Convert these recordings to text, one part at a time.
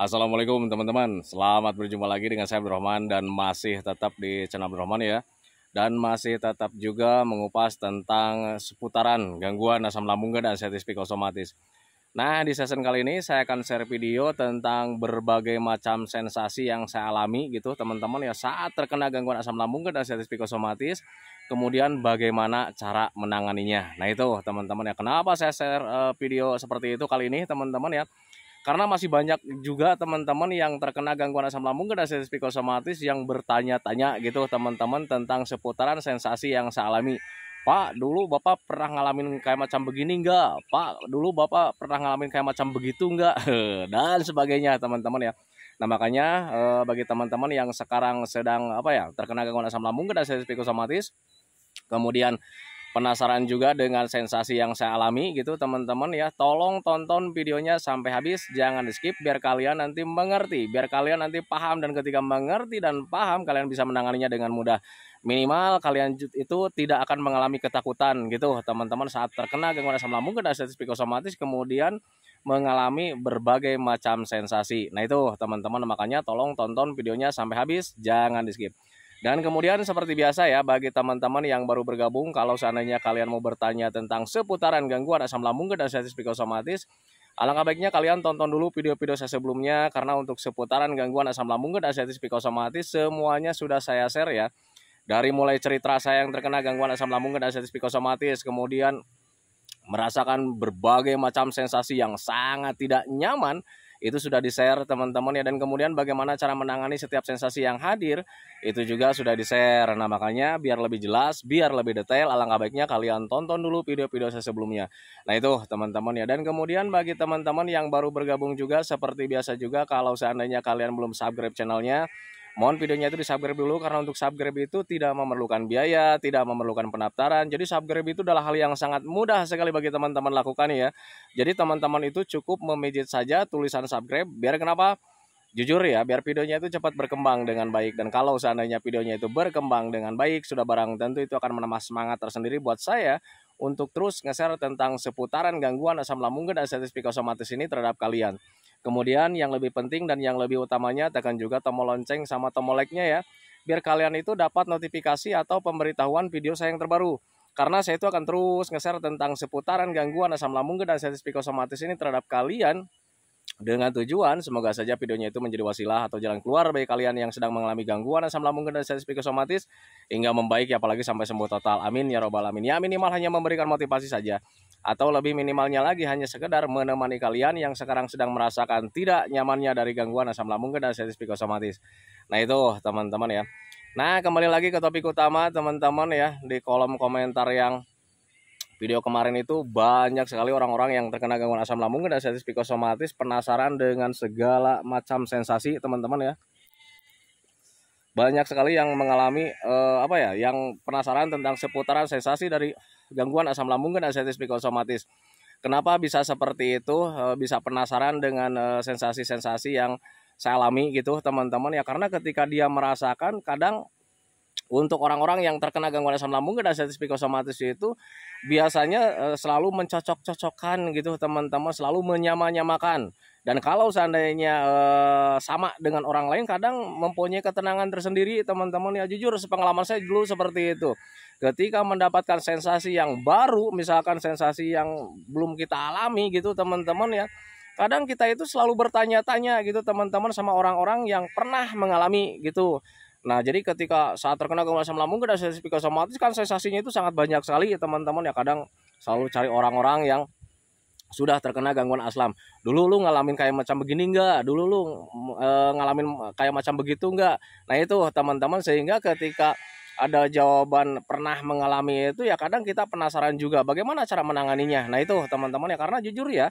Assalamualaikum teman-teman, selamat berjumpa lagi dengan saya Abdurrahman dan masih tetap di channel Abdurrahman ya. Dan masih tetap juga mengupas tentang seputaran gangguan asam lambung dan sensitif psikosomatis. Nah, di session kali ini saya akan share video tentang berbagai macam sensasi yang saya alami gitu teman-teman ya saat terkena gangguan asam lambung dan sensitif psikosomatis. Kemudian bagaimana cara menanganinya. Nah itu teman-teman ya, kenapa saya share video seperti itu kali ini teman-teman ya. Karena masih banyak juga teman-teman yang terkena gangguan asam lambung dan sensitif psikosomatis yang bertanya-tanya gitu teman-teman tentang seputaran sensasi yang saya alami. Pak, dulu Bapak pernah ngalamin kayak macam begini enggak? Pak, dulu Bapak pernah ngalamin kayak macam begitu enggak? Dan sebagainya teman-teman ya. Nah makanya bagi teman-teman yang sekarang sedang terkena gangguan asam lambung dan sensitif psikosomatis, kemudian penasaran juga dengan sensasi yang saya alami gitu teman-teman ya, tolong tonton videonya sampai habis, jangan di skip biar kalian nanti mengerti, biar kalian nanti paham, dan ketika mengerti dan paham kalian bisa menanganinya dengan mudah. Minimal kalian itu tidak akan mengalami ketakutan gitu teman-teman saat terkena gangguan asam lambung dan sensitif psikosomatis kemudian mengalami berbagai macam sensasi. Nah itu teman-teman, makanya tolong tonton videonya sampai habis, jangan di skip. Dan kemudian seperti biasa ya, bagi teman-teman yang baru bergabung, kalau seandainya kalian mau bertanya tentang seputaran gangguan asam lambung dan sensitif psikosomatis, alangkah baiknya kalian tonton dulu video-video saya sebelumnya, karena untuk seputaran gangguan asam lambung dan sensitif psikosomatis semuanya sudah saya share ya. Dari mulai cerita saya yang terkena gangguan asam lambung dan sensitif psikosomatis, kemudian merasakan berbagai macam sensasi yang sangat tidak nyaman, itu sudah di-share teman-teman ya. Dan kemudian bagaimana cara menangani setiap sensasi yang hadir, itu juga sudah di-share. Nah makanya biar lebih jelas, biar lebih detail, alangkah baiknya kalian tonton dulu video-video saya sebelumnya. Nah itu teman-teman ya. Dan kemudian bagi teman-teman yang baru bergabung juga, seperti biasa juga, kalau seandainya kalian belum subscribe channelnya, mohon videonya itu di subscribe dulu, karena untuk subscribe itu tidak memerlukan biaya, tidak memerlukan pendaftaran. Jadi subscribe itu adalah hal yang sangat mudah sekali bagi teman-teman lakukan ya. Jadi teman-teman itu cukup memijit saja tulisan subscribe, biar kenapa? Jujur ya, biar videonya itu cepat berkembang dengan baik. Dan kalau seandainya videonya itu berkembang dengan baik, sudah barang tentu itu akan menambah semangat tersendiri buat saya untuk terus nge-share tentang seputaran gangguan asam lambung dan sensitif psikosomatis ini terhadap kalian. Kemudian yang lebih penting dan yang lebih utamanya, tekan juga tombol lonceng sama tombol like-nya ya, biar kalian itu dapat notifikasi atau pemberitahuan video saya yang terbaru. Karena saya itu akan terus nge-share tentang seputaran gangguan asam lambung dan sensitif psikosomatis ini terhadap kalian, dengan tujuan semoga saja videonya itu menjadi wasilah atau jalan keluar bagi kalian yang sedang mengalami gangguan asam lambung dan sensitif psikosomatis hingga membaik ya, apalagi sampai sembuh total. Amin ya robbal alamin. Ya minimal hanya memberikan motivasi saja, atau lebih minimalnya lagi hanya sekedar menemani kalian yang sekarang sedang merasakan tidak nyamannya dari gangguan asam lambung dan sensitif psikosomatis. Nah itu teman-teman ya. Nah kembali lagi ke topik utama teman-teman ya. Di kolom komentar yang video kemarin itu banyak sekali orang-orang yang terkena gangguan asam lambung dan sensitif psikosomatis penasaran dengan segala macam sensasi teman-teman ya. Banyak sekali yang mengalami yang penasaran tentang seputaran sensasi dari gangguan asam lambung dan sensitif psikosomatis. Kenapa bisa seperti itu? Bisa penasaran dengan sensasi-sensasi yang saya alami gitu teman-teman ya, karena ketika dia merasakan, kadang untuk orang-orang yang terkena gangguan asam lambung dan sensitif psikosomatis itu biasanya selalu mencocok-cocokkan gitu teman-teman, selalu menyamakan. Dan kalau seandainya sama dengan orang lain, kadang mempunyai ketenangan tersendiri teman-teman ya. Jujur sepengalaman saya dulu seperti itu. Ketika mendapatkan sensasi yang baru, misalkan sensasi yang belum kita alami gitu teman-teman ya, kadang kita itu selalu bertanya-tanya gitu teman-teman sama orang-orang yang pernah mengalami gitu. Nah, jadi ketika saat terkena gangguan asam lambung dan sensitif psikosomatis kan sensasinya itu sangat banyak sekali ya teman-teman ya. Kadang selalu cari orang-orang yang sudah terkena gangguan asam. Dulu lu ngalamin kayak macam begini enggak? Dulu lu ngalamin kayak macam begitu enggak? Nah, itu teman-teman, sehingga ketika ada jawaban pernah mengalami itu ya, kadang kita penasaran juga bagaimana cara menanganinya. Nah, itu teman-teman ya, karena jujur ya,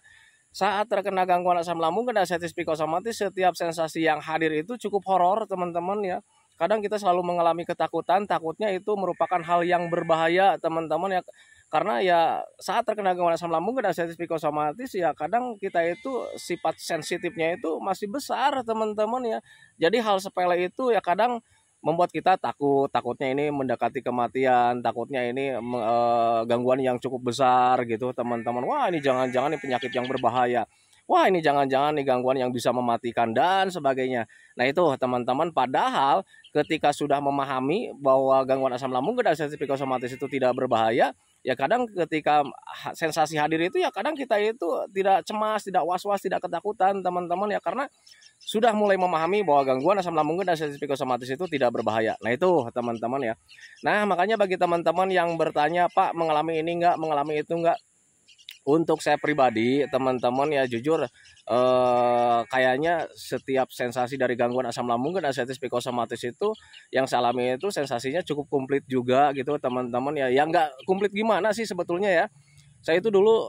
saat terkena gangguan asam lambung dan sensitif psikosomatis, setiap sensasi yang hadir itu cukup horor teman-teman ya. Kadang kita selalu mengalami ketakutan, takutnya itu merupakan hal yang berbahaya teman-teman ya. Karena ya saat terkena gangguan asam lambung dan sensitif psikosomatis ya, kadang kita itu sifat sensitifnya itu masih besar teman-teman ya. Jadi hal sepele itu ya kadang membuat kita takut, takutnya ini mendekati kematian, takutnya ini gangguan yang cukup besar gitu teman-teman. Wah ini jangan-jangan ini penyakit yang berbahaya. wah ini jangan-jangan nih gangguan yang bisa mematikan dan sebagainya. Nah itu teman-teman, padahal ketika sudah memahami bahwa gangguan asam lambung dan sensitif psikosomatis itu tidak berbahaya, ya kadang ketika sensasi hadir itu ya kadang kita itu tidak cemas, tidak was-was, tidak ketakutan teman-teman ya, karena sudah mulai memahami bahwa gangguan asam lambung dan sensitif psikosomatis itu tidak berbahaya. Nah itu teman-teman ya. Nah makanya bagi teman-teman yang bertanya, Pak mengalami ini enggak, mengalami itu enggak, untuk saya pribadi teman-teman ya jujur kayaknya setiap sensasi dari gangguan asam lambung dan sensitif psikosomatis itu yang saya alami itu sensasinya cukup komplit juga gitu teman-teman ya. Yang nggak komplit gimana sih sebetulnya ya, saya itu dulu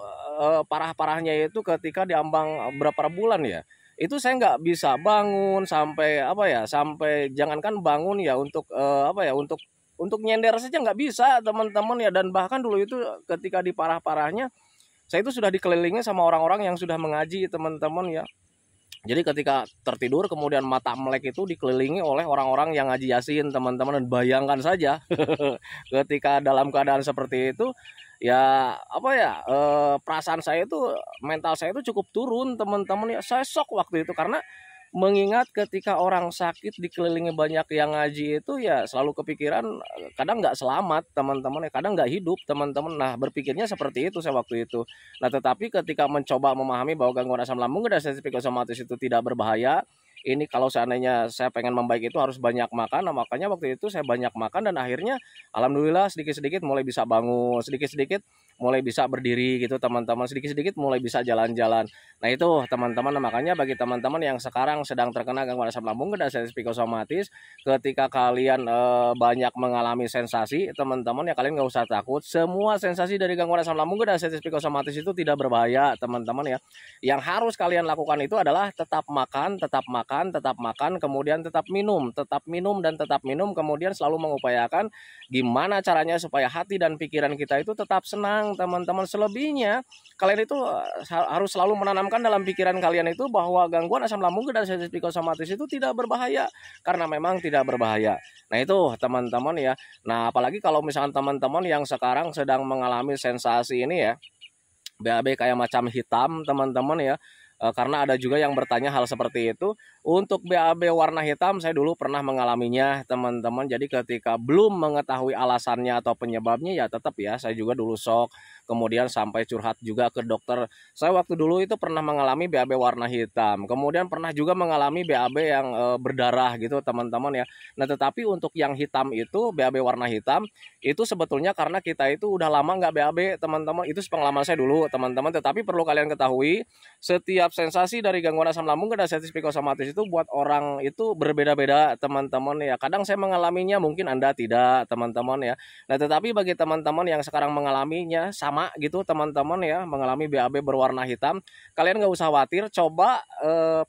parah-parahnya itu ketika diambang berapa bulan ya, itu saya nggak bisa bangun sampai apa ya, sampai jangankan bangun ya untuk apa ya, untuk nyender saja nggak bisa teman-teman ya. Dan bahkan dulu itu ketika di parah-parahnya saya itu sudah dikelilingi sama orang-orang yang sudah mengaji teman-teman ya. Jadi ketika tertidur kemudian mata melek itu dikelilingi oleh orang-orang yang ngaji yasin teman-teman. Dan bayangkan saja ketika dalam keadaan seperti itu ya apa ya, perasaan saya itu, mental saya itu cukup turun teman-teman ya. Saya shock waktu itu karena mengingat ketika orang sakit dikelilingi banyak yang ngaji itu ya selalu kepikiran kadang nggak selamat teman-teman ya, kadang nggak hidup teman-teman. Nah berpikirnya seperti itu saya waktu itu. Nah tetapi ketika mencoba memahami bahwa gangguan asam lambung dan sensitif psikosomatis itu tidak berbahaya, ini kalau seandainya saya pengen membaik itu harus banyak makan. Nah makanya waktu itu saya banyak makan dan akhirnya alhamdulillah sedikit-sedikit mulai bisa bangun, sedikit-sedikit mulai bisa berdiri gitu teman-teman, sedikit-sedikit mulai bisa jalan-jalan. Nah itu teman-teman, makanya bagi teman-teman yang sekarang sedang terkena gangguan asam lambung dan sensitif psikosomatis, ketika kalian banyak mengalami sensasi teman-teman ya kalian nggak usah takut. Semua sensasi dari gangguan asam lambung dan sensitif psikosomatis itu tidak berbahaya teman-teman ya. Yang harus kalian lakukan itu adalah tetap makan, tetap makan, tetap makan, kemudian tetap minum dan tetap minum, kemudian selalu mengupayakan gimana caranya supaya hati dan pikiran kita itu tetap senang teman-teman. Selebihnya kalian itu harus selalu menanamkan dalam pikiran kalian itu bahwa gangguan asam lambung dan sensitif psikosomatis itu tidak berbahaya, karena memang tidak berbahaya. Nah itu teman-teman ya. Nah apalagi kalau misalkan teman-teman yang sekarang sedang mengalami sensasi ini ya, BAB kayak macam hitam teman-teman ya. Karena ada juga yang bertanya hal seperti itu. Untuk BAB warna hitam saya dulu pernah mengalaminya teman-teman. Jadi ketika belum mengetahui alasannya atau penyebabnya ya tetap ya saya juga dulu shock. Kemudian sampai curhat juga ke dokter. Saya waktu dulu itu pernah mengalami BAB warna hitam. Kemudian pernah juga mengalami BAB yang berdarah gitu teman-teman ya. Nah tetapi untuk yang hitam itu, BAB warna hitam itu sebetulnya karena kita itu udah lama nggak BAB teman-teman. Itu pengalaman saya dulu teman-teman. Tetapi perlu kalian ketahui, setiap sensasi dari gangguan asam lambung dan sensitif psikosomatis itu buat orang itu berbeda-beda teman-teman ya. Kadang saya mengalaminya, mungkin Anda tidak teman-teman ya. Nah tetapi bagi teman-teman yang sekarang mengalaminya sama gitu teman-teman ya, mengalami BAB berwarna hitam, kalian nggak usah khawatir. Coba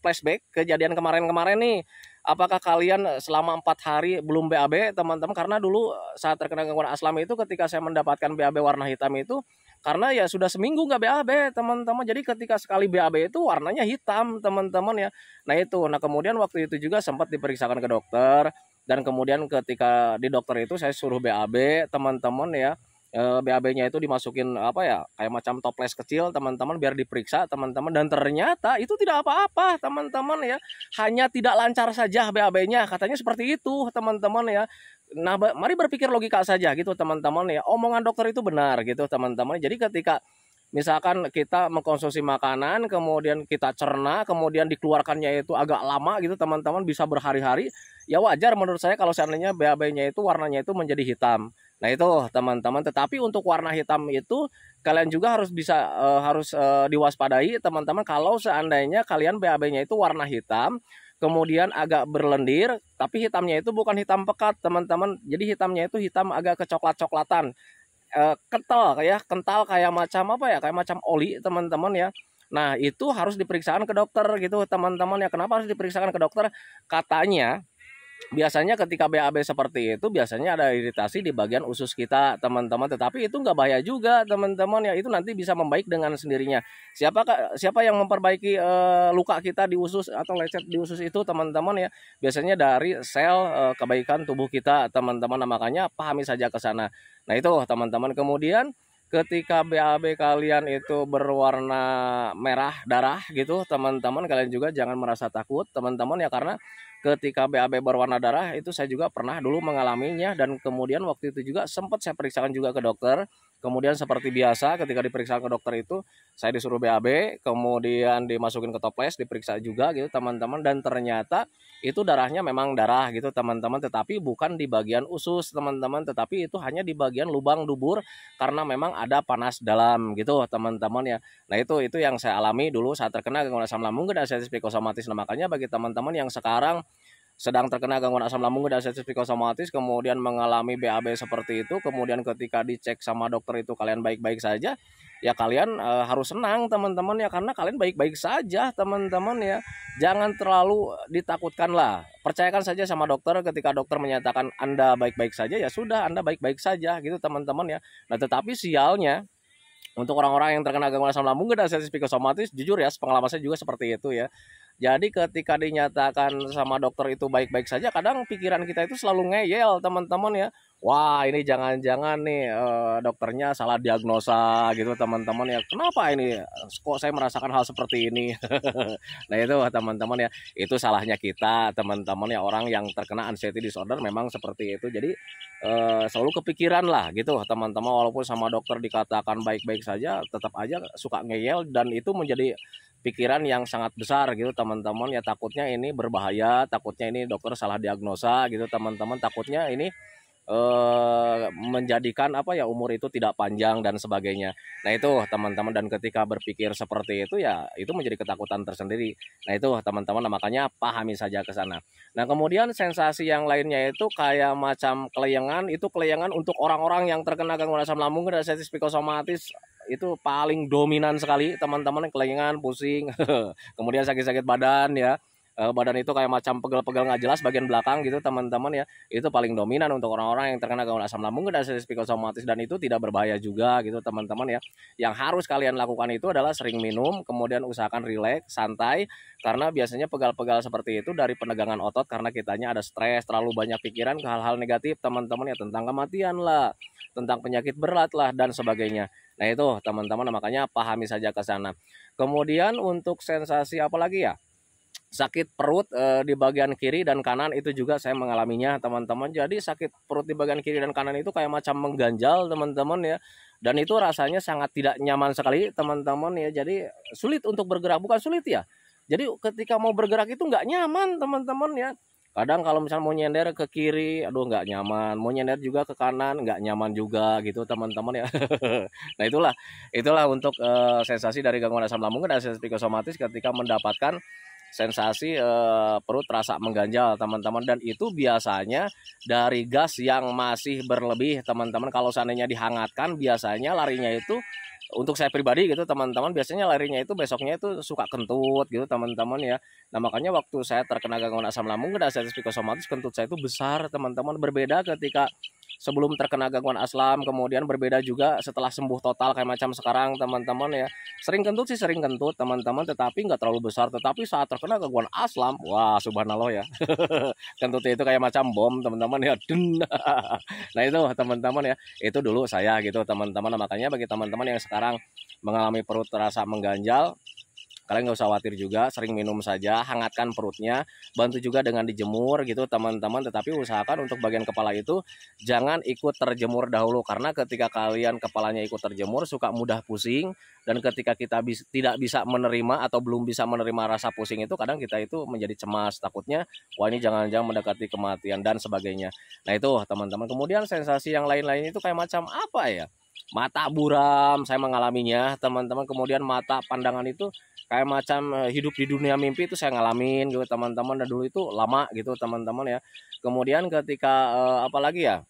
flashback kejadian kemarin-kemarin nih. Apakah kalian selama 4 hari belum BAB teman-teman? Karena dulu saat terkena gangguan asam itu ketika saya mendapatkan BAB warna hitam itu karena ya sudah seminggu nggak BAB teman-teman. Jadi ketika sekali BAB itu warnanya hitam teman-teman ya. Nah itu, nah kemudian waktu itu juga sempat diperiksakan ke dokter. Dan kemudian ketika di dokter itu saya suruh BAB teman-teman ya. BAB-nya itu dimasukin apa ya, kayak macam toples kecil teman-teman biar diperiksa teman-teman. Dan ternyata itu tidak apa-apa teman-teman ya. Hanya tidak lancar saja BAB-nya, katanya seperti itu teman-teman ya. Nah, mari berpikir logika saja gitu teman-teman ya. Omongan dokter itu benar gitu teman-teman. Jadi ketika misalkan kita mengkonsumsi makanan, kemudian kita cerna, kemudian dikeluarkannya itu agak lama gitu teman-teman, bisa berhari-hari, ya wajar menurut saya kalau seandainya BAB-nya itu warnanya itu menjadi hitam. Nah itu teman-teman, tetapi untuk warna hitam itu kalian juga harus bisa diwaspadai teman-teman. Kalau seandainya kalian BAB-nya itu warna hitam, kemudian agak berlendir, tapi hitamnya itu bukan hitam pekat teman-teman. Jadi hitamnya itu hitam agak kecoklat-coklatan, kental kayak macam apa ya, kayak macam oli teman-teman ya. Nah itu harus diperiksakan ke dokter gitu teman-teman ya. Kenapa harus diperiksakan ke dokter? Katanya biasanya ketika BAB seperti itu biasanya ada iritasi di bagian usus kita teman-teman. Tetapi itu nggak bahaya juga teman-teman ya. Itu nanti bisa membaik dengan sendirinya. Siapa yang memperbaiki luka kita di usus atau lecet di usus itu teman-teman ya? Biasanya dari sel kebaikan tubuh kita teman-teman. Nah, makanya pahami saja ke sana. Nah itu teman-teman. Kemudian ketika BAB kalian itu berwarna merah darah gitu teman-teman, kalian juga jangan merasa takut teman-teman ya, karena ketika BAB berwarna darah itu saya juga pernah dulu mengalaminya, dan kemudian waktu itu juga sempat saya periksakan juga ke dokter. Kemudian seperti biasa ketika diperiksa ke dokter itu saya disuruh BAB, kemudian dimasukin ke toples, diperiksa juga gitu teman-teman, dan ternyata itu darahnya memang darah gitu teman-teman, tetapi bukan di bagian usus teman-teman, tetapi itu hanya di bagian lubang dubur karena memang ada panas dalam gitu teman-teman ya. Nah itu yang saya alami dulu saat terkena gangguan asam lambung dan arteritis psikosomatis. Nah makanya bagi teman-teman yang sekarang sedang terkena gangguan asam lambung dan arteritis psikosomatis, kemudian mengalami BAB seperti itu, kemudian ketika dicek sama dokter itu kalian baik-baik saja, ya kalian harus senang teman-teman ya, karena kalian baik-baik saja teman-teman ya. Jangan terlalu ditakutkan lah, percayakan saja sama dokter. Ketika dokter menyatakan Anda baik-baik saja, ya sudah Anda baik-baik saja gitu teman-teman ya. Nah tetapi sialnya untuk orang-orang yang terkena gangguan asam lambung dan arteritis psikosomatis, jujur ya, pengalaman saya juga seperti itu ya. Jadi ketika dinyatakan sama dokter itu baik-baik saja, kadang pikiran kita itu selalu ngeyel teman-teman ya. Wah ini jangan-jangan nih dokternya salah diagnosa gitu teman-teman ya. Kenapa ini kok saya merasakan hal seperti ini? Nah itu teman-teman ya, itu salahnya kita teman-teman ya, orang yang terkena anxiety disorder memang seperti itu. Jadi selalu kepikiran lah gitu teman-teman, walaupun sama dokter dikatakan baik-baik saja, tetap aja suka ngeyel, dan itu menjadi pikiran yang sangat besar gitu teman-teman ya. Takutnya ini berbahaya, takutnya ini dokter salah diagnosa gitu teman-teman, takutnya ini menjadikan apa ya, umur itu tidak panjang dan sebagainya. Nah itu teman-teman, dan ketika berpikir seperti itu ya itu menjadi ketakutan tersendiri. Nah itu teman-teman, makanya pahami saja ke sana. Nah kemudian sensasi yang lainnya itu kayak macam kelayangan. Itu kelayangan untuk orang-orang yang terkena gangguan asam lambung dan arteritis psikosomatis itu paling dominan sekali teman-teman, kelayangan, pusing, kemudian sakit-sakit badan ya. Badan itu kayak macam pegel-pegel nggak jelas bagian belakang gitu teman-teman ya. Itu paling dominan untuk orang-orang yang terkena gangguan asam lambung dan arteritis psikosomatis, dan itu tidak berbahaya juga gitu teman-teman ya. Yang harus kalian lakukan itu adalah sering minum, kemudian usahakan rileks, santai, karena biasanya pegal-pegal seperti itu dari penegangan otot, karena kitanya ada stres, terlalu banyak pikiran ke hal-hal negatif teman-teman ya, tentang kematian lah, tentang penyakit berat lah dan sebagainya. Nah itu teman-teman, makanya pahami saja ke sana. Kemudian untuk sensasi apa lagi ya? Sakit perut di bagian kiri dan kanan itu juga saya mengalaminya teman-teman. Jadi sakit perut di bagian kiri dan kanan itu kayak macam mengganjal teman-teman ya. Dan itu rasanya sangat tidak nyaman sekali teman-teman ya. Jadi sulit untuk bergerak, bukan sulit ya. Jadi ketika mau bergerak itu nggak nyaman teman-teman ya. Kadang kalau misalnya mau nyender ke kiri, aduh nggak nyaman. Mau nyender juga ke kanan, nggak nyaman juga gitu teman-teman ya. Nah itulah untuk sensasi dari gangguan asam lambung dan arteritis psikosomatis ketika mendapatkan sensasi perut terasa mengganjal teman-teman, dan itu biasanya dari gas yang masih berlebih teman-teman. Kalau seandainya dihangatkan, biasanya larinya itu, untuk saya pribadi gitu teman-teman, biasanya larinya itu besoknya itu suka kentut gitu teman-teman ya. Nah makanya waktu saya terkena gangguan asam lambung dan arteritis psikosomatis, kentut saya itu besar teman-teman. Berbeda ketika sebelum terkena gangguan asam, kemudian berbeda juga setelah sembuh total kayak macam sekarang teman-teman ya. Sering kentut sih, sering kentut teman-teman, tetapi nggak terlalu besar. Tetapi saat terkena gangguan asam, wah subhanallah ya. Kentutnya itu kayak macam bom teman-teman ya. Nah itu teman-teman ya, itu dulu saya gitu teman-teman. Nah, makanya bagi teman-teman yang sekarang mengalami perut terasa mengganjal, kalian nggak usah khawatir juga, sering minum saja, hangatkan perutnya, bantu juga dengan dijemur gitu teman-teman. Tetapi usahakan untuk bagian kepala itu jangan ikut terjemur dahulu, karena ketika kalian kepalanya ikut terjemur suka mudah pusing, dan ketika kita tidak bisa menerima atau belum bisa menerima rasa pusing itu, kadang kita itu menjadi cemas, takutnya wah ini jangan-jangan mendekati kematian dan sebagainya. Nah itu teman-teman. Kemudian sensasi yang lain-lain itu kayak macam apa ya, mata buram, saya mengalaminya teman-teman. Kemudian mata pandangan itu kayak macam hidup di dunia mimpi, itu saya ngalamin gitu teman-teman, dan dulu itu lama gitu teman-teman ya. Kemudian ketika apalagi ya,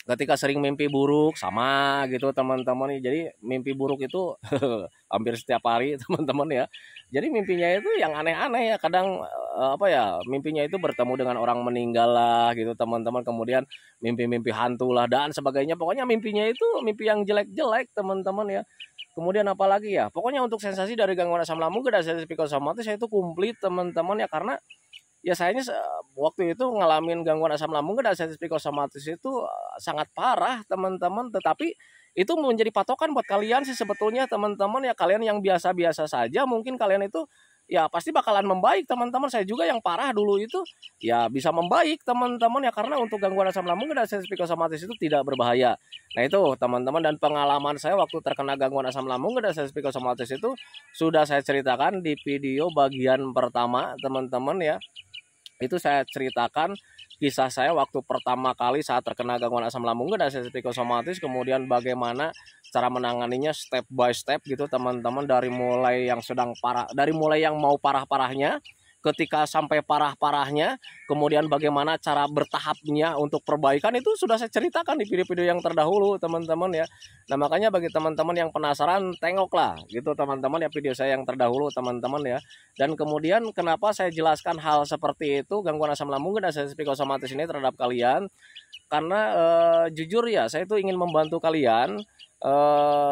ketika sering mimpi buruk sama gitu teman-teman. Jadi mimpi buruk itu hampir setiap hari teman-teman ya. Jadi mimpinya itu yang aneh-aneh ya, kadang apa ya, mimpinya itu bertemu dengan orang meninggal lah gitu teman-teman, kemudian mimpi-mimpi hantu lah dan sebagainya. Pokoknya mimpinya itu mimpi yang jelek-jelek teman-teman ya. Kemudian apalagi ya, pokoknya untuk sensasi dari gangguan asam lambung dan arteritis psikosomatis saya itu komplit teman-teman ya, karena ya sayanya waktu itu ngalamin gangguan asam lambung dan arteritis psikosomatis itu sangat parah teman-teman. Tetapi itu menjadi patokan buat kalian sih sebetulnya teman-teman ya. Kalian yang biasa-biasa saja mungkin kalian itu ya pasti bakalan membaik teman-teman. Saya juga yang parah dulu itu ya bisa membaik teman-teman ya, karena untuk gangguan asam lambung dan sensitif psikosomatis itu tidak berbahaya. Nah itu teman-teman, dan pengalaman saya waktu terkena gangguan asam lambung dan sensitif psikosomatis itu sudah saya ceritakan di video bagian pertama teman-teman ya. Itu saya ceritakan kisah saya waktu pertama kali saat terkena gangguan asam lambung dan sensitif psikosomatis, kemudian bagaimana cara menanganinya step by step gitu teman-teman, dari mulai yang sedang parah, dari mulai yang mau parah-parahnya ketika sampai parah-parahnya, kemudian bagaimana cara bertahapnya untuk perbaikan, itu sudah saya ceritakan di video-video yang terdahulu teman-teman ya. Nah makanya bagi teman-teman yang penasaran, tengoklah gitu teman-teman ya video saya yang terdahulu teman-teman ya. Dan kemudian kenapa saya jelaskan hal seperti itu, gangguan asam lambung dan sensitif psikosomatis ini terhadap kalian, karena jujur ya saya itu ingin membantu kalian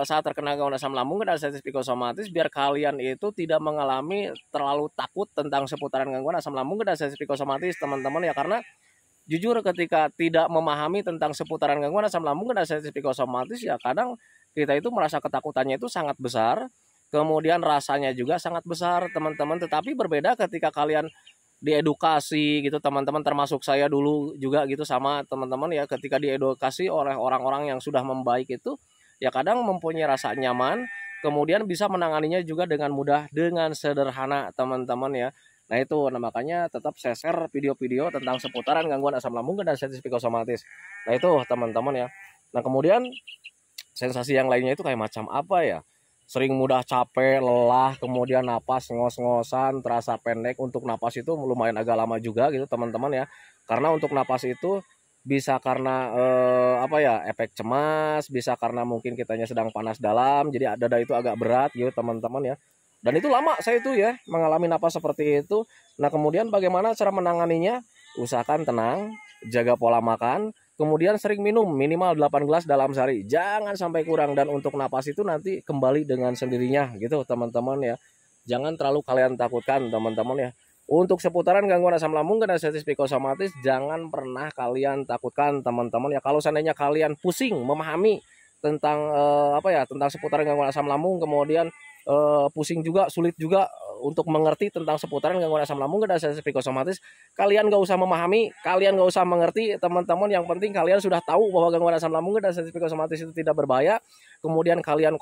saat terkena gangguan asam lambung dan sensitif psikosomatis, biar kalian itu tidak mengalami terlalu takut tentang seputaran gangguan asam lambung dan sensitif psikosomatis teman-teman ya. Karena jujur ketika tidak memahami tentang seputaran gangguan asam lambung dan sensitif psikosomatis ya, kadang kita itu merasa ketakutannya itu sangat besar, kemudian rasanya juga sangat besar teman-teman. Tetapi berbeda ketika kalian diedukasi gitu teman-teman, termasuk saya dulu juga gitu sama teman-teman ya, ketika diedukasi oleh orang-orang yang sudah membaik itu ya kadang mempunyai rasa nyaman, kemudian bisa menanganinya juga dengan mudah, dengan sederhana teman-teman ya. Nah itu, nah makanya tetap saya share video-video tentang seputaran gangguan asam lambung dan sensitif psikosomatis. Nah itu teman-teman ya. Nah kemudian sensasi yang lainnya itu kayak macam apa ya? Sering mudah capek, lelah, kemudian napas ngos-ngosan, terasa pendek. Untuk napas itu lumayan agak lama juga gitu teman-teman ya. Karena untuk napas itu bisa karena apa ya, efek cemas, bisa karena mungkin kitanya sedang panas dalam, jadi dada itu agak berat gitu teman-teman ya. Dan itu lama saya itu ya mengalami napas seperti itu. Nah kemudian bagaimana cara menanganinya? Usahakan tenang, jaga pola makan, kemudian sering minum minimal 8 gelas dalam sehari, jangan sampai kurang. Dan untuk napas itu nanti kembali dengan sendirinya gitu teman-teman ya. Jangan terlalu kalian takutkan teman-teman ya. Untuk seputaran gangguan asam lambung dan sensitif psikosomatis, jangan pernah kalian takutkan teman-teman ya. Kalau seandainya kalian pusing memahami tentang apa ya, tentang seputaran gangguan asam lambung, kemudian pusing juga, sulit juga untuk mengerti tentang seputaran gangguan asam lambung dan sensitif psikosomatis, kalian gak usah memahami, kalian gak usah mengerti teman-teman. Yang penting kalian sudah tahu bahwa gangguan asam lambung dan sensitif psikosomatis itu tidak berbahaya. Kemudian kalian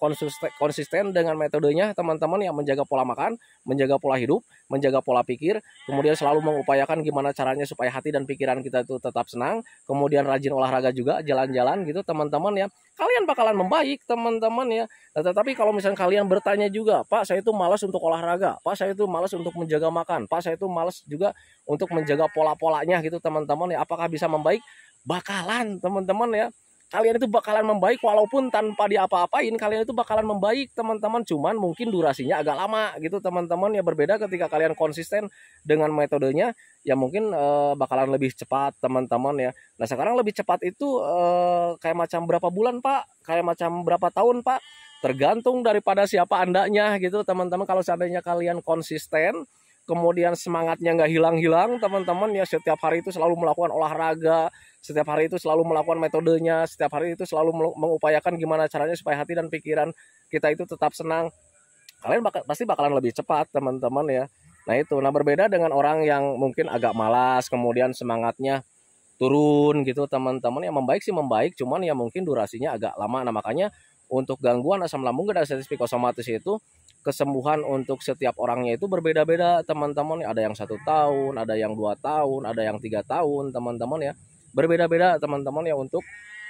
konsisten dengan metodenya teman-teman yang menjaga pola makan, menjaga pola hidup, menjaga pola pikir, kemudian selalu mengupayakan gimana caranya supaya hati dan pikiran kita itu tetap senang, kemudian rajin olahraga juga, jalan-jalan gitu teman-teman ya. Kalian bakalan membaik teman-teman ya. Nah, tetapi kalau misalnya kalian bertanya juga, Pak saya itu malas untuk olahraga, Pak saya itu malas untuk menjaga makan, Pak saya itu malas juga untuk menjaga pola-polanya gitu teman-teman ya, apakah bisa membaik? Bakalan teman-teman ya. Kalian itu bakalan membaik walaupun tanpa diapa-apain, kalian itu bakalan membaik teman-teman. Cuman mungkin durasinya agak lama gitu teman-teman ya. Berbeda ketika kalian konsisten dengan metodenya ya, mungkin bakalan lebih cepat teman-teman ya. Nah sekarang lebih cepat itu kayak macam berapa bulan Pak, kayak macam berapa tahun Pak, tergantung daripada siapa andanya gitu teman-teman. Kalau seandainya kalian konsisten, kemudian semangatnya nggak hilang-hilang teman-teman ya, setiap hari itu selalu melakukan olahraga, setiap hari itu selalu melakukan metodenya, setiap hari itu selalu mengupayakan gimana caranya supaya hati dan pikiran kita itu tetap senang, kalian pasti bakalan lebih cepat teman-teman ya. Nah itu, nah berbeda dengan orang yang mungkin agak malas, kemudian semangatnya turun gitu teman-teman ya. Membaik sih membaik, cuman ya mungkin durasinya agak lama. Nah makanya untuk gangguan asam lambung dan sensitif psikosomatis itu, kesembuhan untuk setiap orangnya itu berbeda-beda teman-teman. Ada yang 1 tahun, ada yang 2 tahun, ada yang 3 tahun teman-teman ya. Berbeda-beda teman-teman ya untuk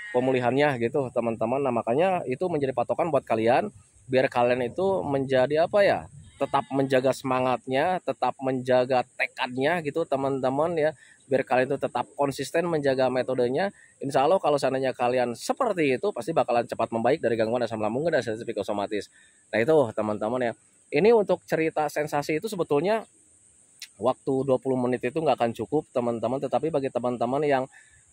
pemulihannya gitu teman-teman. Nah makanya itu menjadi patokan buat kalian, biar kalian itu menjadi apa ya, tetap menjaga semangatnya, tetap menjaga tekadnya gitu teman-teman ya, biar kalian itu tetap konsisten menjaga metodenya. Insya Allah kalau seandainya kalian seperti itu, pasti bakalan cepat membaik dari gangguan asam lambung dan sensitif psikosomatis. Nah itu teman-teman ya. Ini untuk cerita sensasi itu sebetulnya waktu 20 menit itu nggak akan cukup teman-teman. Tetapi bagi teman-teman yang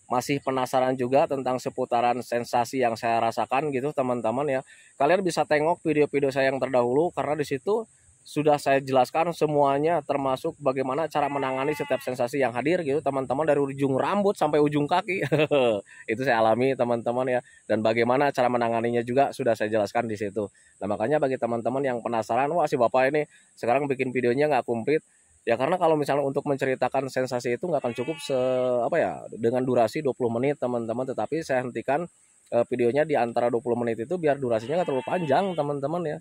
masih penasaran juga tentang seputaran sensasi yang saya rasakan gitu teman-teman ya, kalian bisa tengok video-video saya yang terdahulu, karena di situ sudah saya jelaskan semuanya, termasuk bagaimana cara menangani setiap sensasi yang hadir gitu teman-teman, dari ujung rambut sampai ujung kaki. Itu saya alami teman-teman ya, dan bagaimana cara menanganinya juga sudah saya jelaskan di situ. Nah makanya bagi teman-teman yang penasaran, wah si bapak ini sekarang bikin videonya nggak komplit ya, karena kalau misalnya untuk menceritakan sensasi itu nggak akan cukup dengan durasi 20 menit teman-teman, tetapi saya hentikan videonya di antara 20 menit itu biar durasinya nggak terlalu panjang teman-teman ya.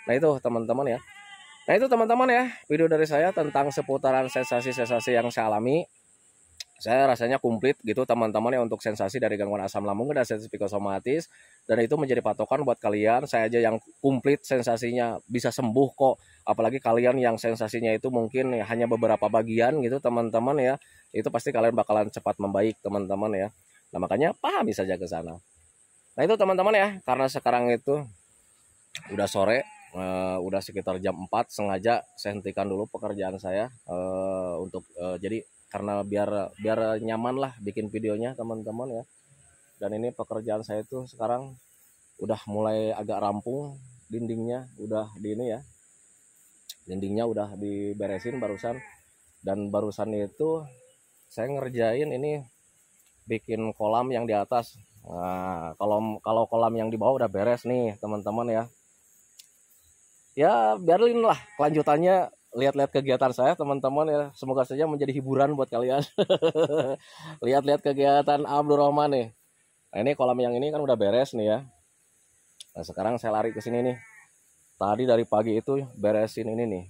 Nah itu teman-teman ya. Nah itu teman-teman ya, video dari saya tentang seputaran sensasi-sensasi yang saya alami. Saya rasanya komplit gitu teman-teman ya, untuk sensasi dari gangguan asam lambung dan sensitif psikosomatis. Dan itu menjadi patokan buat kalian. Saya aja yang komplit sensasinya bisa sembuh kok. Apalagi kalian yang sensasinya itu mungkin ya, hanya beberapa bagian gitu teman-teman ya. Itu pasti kalian bakalan cepat membaik teman-teman ya. Nah makanya pahami saja ke sana. Nah itu teman-teman ya, karena sekarang itu udah sore, udah sekitar jam 4, sengaja saya hentikan dulu pekerjaan saya jadi karena biar nyaman lah bikin videonya teman-teman ya. Dan ini pekerjaan saya itu sekarang udah mulai agak rampung, dindingnya udah diberesin barusan. Dan barusan itu saya ngerjain ini, bikin kolam yang di atas. Nah kalau kolam yang di bawah udah beres nih teman-teman ya. Ya biarin lah kelanjutannya, lihat-lihat kegiatan saya teman-teman ya, semoga saja menjadi hiburan buat kalian. Lihat-lihat kegiatan Abdurrahman nih. Nah ini kolam yang ini kan udah beres nih ya. Nah sekarang saya lari ke sini nih, tadi dari pagi itu beresin ini nih,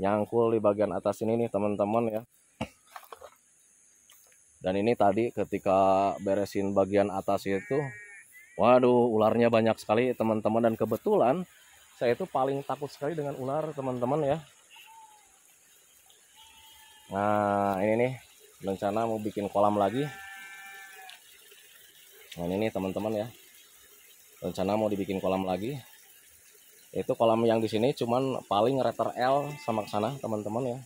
nyangkul di bagian atas ini nih teman-teman ya. Dan ini tadi ketika beresin bagian atas itu, waduh ularnya banyak sekali teman-teman, dan kebetulan saya itu paling takut sekali dengan ular teman-teman ya. Nah ini nih rencana mau bikin kolam lagi. Nah ini nih teman-teman ya, rencana mau dibikin kolam lagi. Itu kolam yang di sini cuman paling meter L sama ke sana teman-teman ya.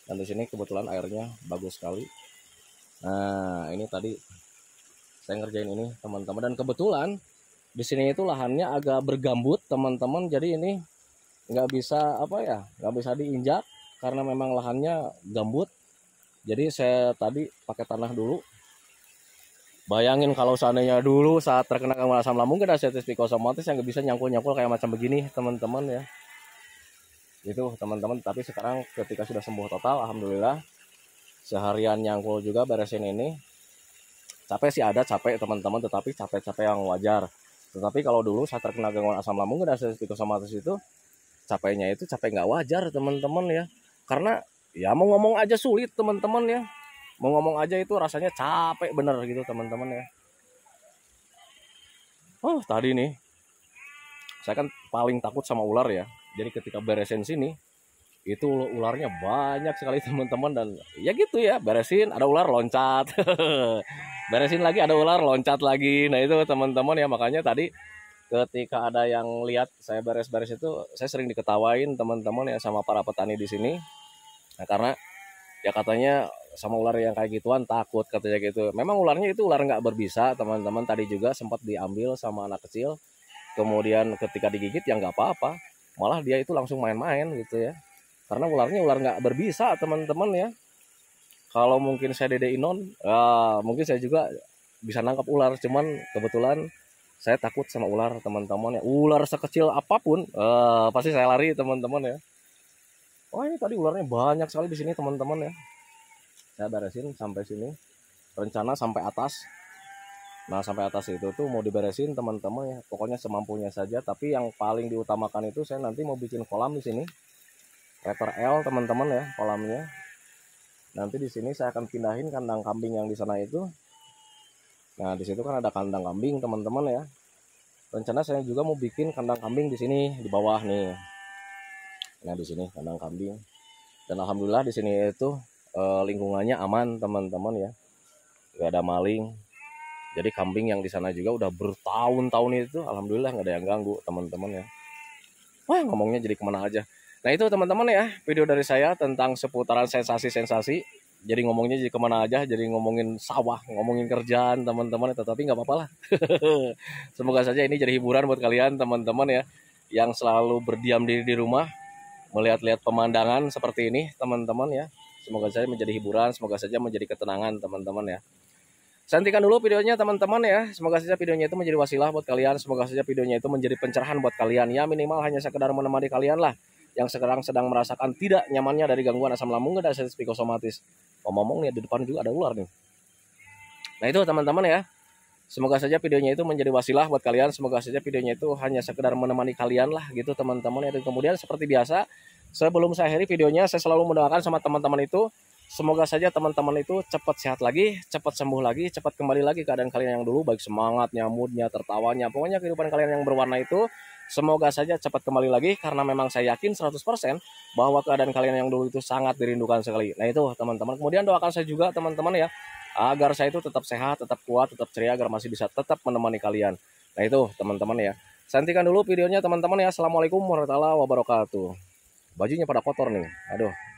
Dan di sini kebetulan airnya bagus sekali. Nah ini tadi saya ngerjain ini teman-teman, dan kebetulan di sini itu lahannya agak bergambut teman-teman, jadi ini nggak bisa diinjak karena memang lahannya gambut. Jadi saya tadi pakai tanah dulu. Bayangin kalau seandainya dulu saat terkena gangguan asam lambung ada sensitif psikosomatis yang nggak bisa nyangkul-nyangkul kayak macam begini teman-teman ya. Itu teman-teman, tapi sekarang ketika sudah sembuh total alhamdulillah, seharian nyangkul juga beresin ini. Capek sih ada capek teman-teman, tetapi capek-capek yang wajar. Tetapi kalau dulu saat terkena gangguan asam lambung dan sensitif psikosomatis itu capeknya itu capek nggak wajar teman-teman ya. Karena ya mau ngomong aja sulit teman-teman ya. Mau ngomong aja itu rasanya capek bener gitu teman-teman ya. Oh tadi nih, saya kan paling takut sama ular ya. Jadi ketika beresin sini, itu ularnya banyak sekali teman-teman, dan ya gitu ya, beresin ada ular loncat. Beresin lagi ada ular loncat lagi. Nah itu teman-teman ya, makanya tadi ketika ada yang lihat saya beres-beres itu, saya sering diketawain teman-teman ya sama para petani di sini. Nah karena ya katanya sama ular yang kayak gituan takut katanya gitu. Memang ularnya itu ular nggak berbisa teman-teman, tadi juga sempat diambil sama anak kecil. Kemudian ketika digigit ya nggak apa-apa, malah dia itu langsung main-main gitu ya. Karena ularnya ular nggak berbisa teman-teman ya. Kalau mungkin saya Dede Inon, mungkin saya juga bisa nangkap ular. Cuman kebetulan saya takut sama ular teman-teman ya. Ular sekecil apapun, pasti saya lari teman-teman ya. Oh ini tadi ularnya banyak sekali di sini teman-teman ya. Saya beresin sampai sini, rencana sampai atas. Nah sampai atas itu tuh mau diberesin teman-teman ya. Pokoknya semampunya saja. Tapi yang paling diutamakan itu saya nanti mau bikin kolam di sini. Letter L teman-teman ya kolamnya. Nanti di sini saya akan pindahin kandang kambing yang di sana itu. Nah di situ kan ada kandang kambing teman-teman ya. Rencana saya juga mau bikin kandang kambing di sini di bawah nih. Nah di sini kandang kambing. Dan alhamdulillah di sini itu lingkungannya aman teman-teman ya. Gak ada maling. Jadi kambing yang di sana juga udah bertahun-tahun itu alhamdulillah nggak ada yang ganggu teman-teman ya. Wah ngomongnya jadi kemana aja. Nah itu teman-teman ya, video dari saya tentang seputaran sensasi-sensasi. Jadi ngomongnya jadi kemana aja, jadi ngomongin sawah, ngomongin kerjaan teman-teman, tetapi nggak apa-apa lah. Semoga saja ini jadi hiburan buat kalian teman-teman ya, yang selalu berdiam diri di rumah. melihat-lihat pemandangan seperti ini teman-teman ya. Semoga saja menjadi hiburan, semoga saja menjadi ketenangan teman-teman ya. Saya hentikan dulu videonya teman-teman ya. Semoga saja videonya itu menjadi wasilah buat kalian, semoga saja videonya itu menjadi pencerahan buat kalian ya, minimal hanya sekedar menemani kalian lah yang sekarang sedang merasakan tidak nyamannya dari gangguan asam lambung dan sensitif psikosomatis. Ngomong nih di depan juga ada ular nih. Nah itu teman-teman ya. Semoga saja videonya itu menjadi wasilah buat kalian. Semoga saja videonya itu hanya sekedar menemani kalian lah gitu teman-teman ya. Dan kemudian seperti biasa, sebelum saya akhiri videonya, saya selalu mendoakan sama teman-teman itu, semoga saja teman-teman itu cepat sehat lagi, cepat sembuh lagi, cepat kembali lagi keadaan kalian yang dulu, baik semangatnya, moodnya, tertawanya, pokoknya kehidupan kalian yang berwarna itu semoga saja cepat kembali lagi, karena memang saya yakin 100% bahwa keadaan kalian yang dulu itu sangat dirindukan sekali. Nah itu teman-teman. Kemudian doakan saya juga teman-teman ya, agar saya itu tetap sehat, tetap kuat, tetap ceria, agar masih bisa tetap menemani kalian. Nah itu teman-teman ya. Saya hentikan dulu videonya teman-teman ya. Assalamualaikum warahmatullahi wabarakatuh. Bajunya pada kotor nih. Aduh.